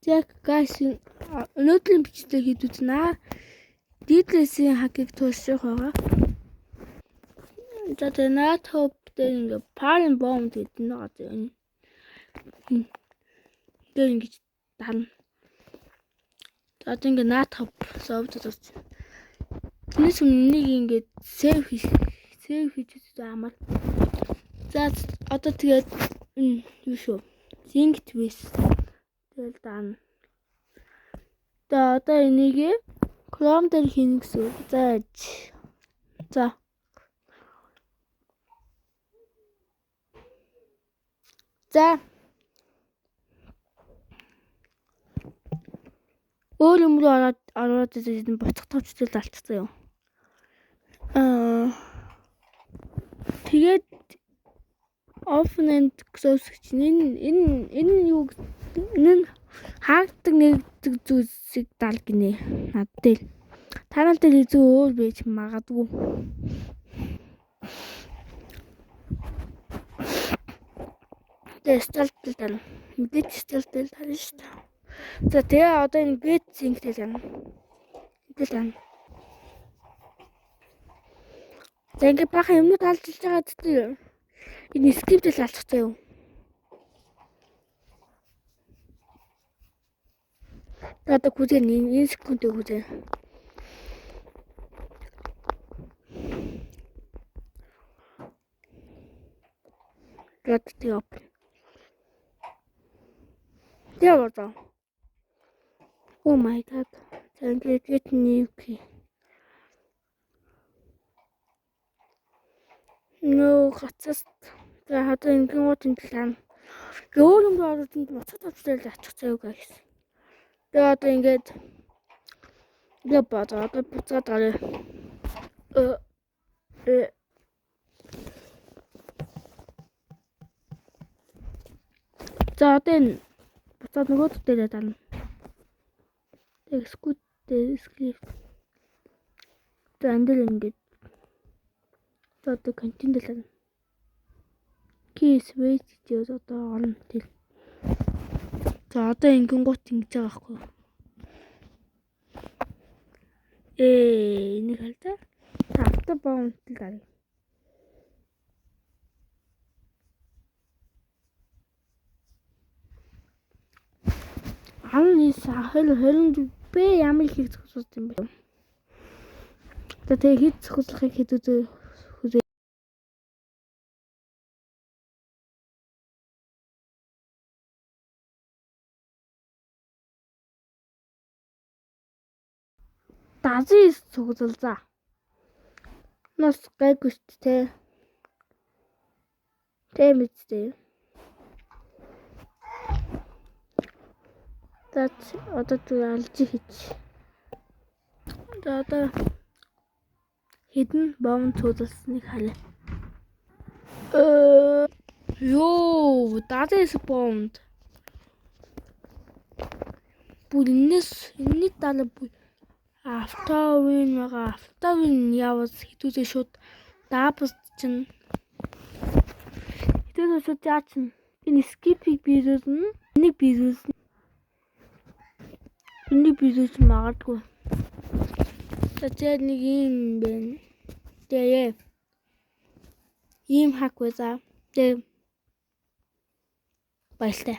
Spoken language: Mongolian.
яг гайс өнөөдрийн бичлэг хийдүүснаа. Дидлэсийн хакийг туушрах байгаа. За тэгээ наад хоп дээр ингээ парен бомб гэдэг нь байгаа юм. Тэр ингэж дарна. За тэгээ ингээ наад хоп совдод. Тэрнээс өмнө ингээ сейв хийж амар. За одоо тэгээд юу шүү. Zing twist. Тэгэл даана. Одоо энийг Chrome дээр хийнэ гэсэн. За. Өөр юм руу ороод ирсэн буцах товчтой алдчихсан юм. Тэгээд open and close гэж энэ юу энэ хаагддаг нэг зүйлсийг дал гинэ. Над дээр. Танал дээр хэзээ өөр байж магадгүй. Сталтл тань. Мэдээч сталтл тань шүү дээ. За тэгээ одоо энэ get sync-тэй тань. Тэгэл тань. За ингээ баха юмнууд алдчихж байгаа гэдэг. Энэ скриптэл алцчихсан юм. Одоо хүзээ энэ секундыг хүзээ. Гатти оп. Яа. Oh my god. Ингээд нэг. No, гацаас. За одоо ингээд уутын талаа. Өөр юм ороод энэ буцаад авчихсан ачих цайг guys. Тэгээ одоо ингээд одоо буцаад гараа. За одоо энэ буцаад нөгөө дээр дарна. Тэг скрипт. За эндэл ингээд. За одоо контент дээр. Keys wait гэж одоо орно тэр. За одоо ингээд гут ингэж байгаа байхгүй. Энийг хэлдэ. Тавта баунтл гарыг. Хэлэн бэ ямар их зогсож юм бэ? За тэгээ хэд зогслохыг хэд үзээ. Дазис цуглал за. Нас гайгүй шүү дээ. Тэмэжтэй. За одоо алж хийж. За одоо хідэн бомб цуглалсныг харъя. Ёо, дазис бомб. Энэний дараа автовын яваас хитүүсээ шууд даапс чинь хитүүсээ шууд жаачин энэ скипийг бийрүүлнэ энийг бийрүүлж магадгүй тэгээд нэг юм байна тэгээ ийм хак байзаа тэгээ баяртай.